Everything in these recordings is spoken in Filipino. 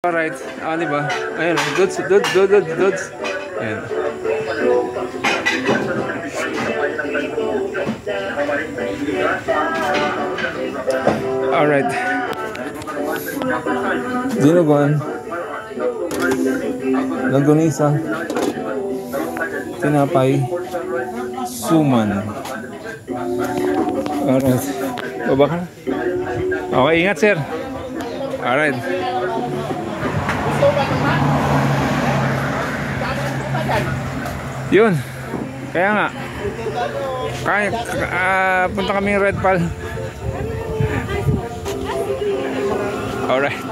Alright, di ba? Ayun, dudes. Ayan. Alright. Dinuguan. Longganisa. Tinapay. Suman. Alright. Baba ka na. Okay, ingat sir. Alright. Yun. Kaya nga. Punta kami ng Red Pal. Alright.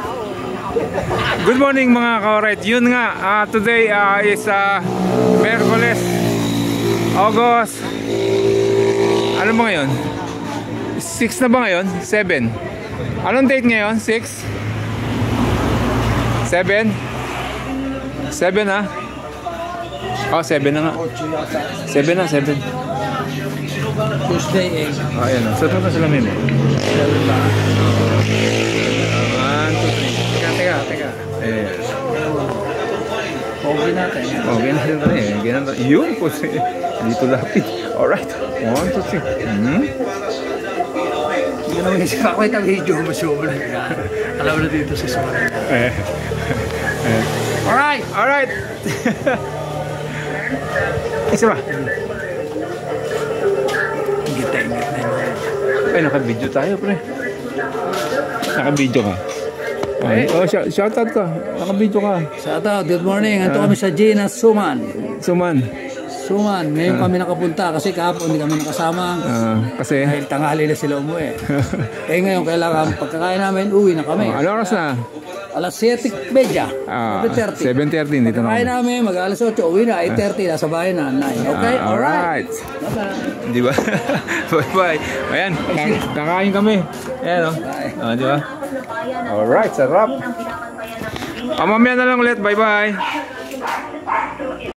Good morning mga ka-alright. Yun nga. Today is Miyerkules, August. Ano ba ngayon? 6 na ba ngayon? 7. Anong date ngayon? 6? 7? 7 ha? Oh, 7 na nga. 7 na, 7. Tuesday 8. Ayan o. Saan na sila memo? 7 ba? 1, 2, 3. Teka. Okay natin. Okay na sila eh. Yun po siya. Dito lapit. Alright. 1, 2, 3. Hindi naman yung sila ko ito video masyobra. Alam mo na dito sa Suman. Alright. Isa ba? Ingit na. Ay, naka-video tayo, pre. Naka-video ka. Oh, shoutout ka. Naka-video ka. Shoutout, good morning. Anto kami sa Gina Suman. Suman, ngayon kami nakapunta kasi kahapon hindi kami nakasama. Kasi? Dahil tanghali na sila umuwi. Ngayon kailangan pagkakain namin, uwi na kami. Ano oras na? Alas 7:30. 7:30 dito na. Pagkakain namin, mag-alas 8, uwi na. 8:30, nasa bahay na. 9. Okay? Alright. Di ba? Bye-bye. Ayan, kakain kami. Ayan o. Di ba? Alright, sarap. Mamaya na lang ulit. Bye-bye.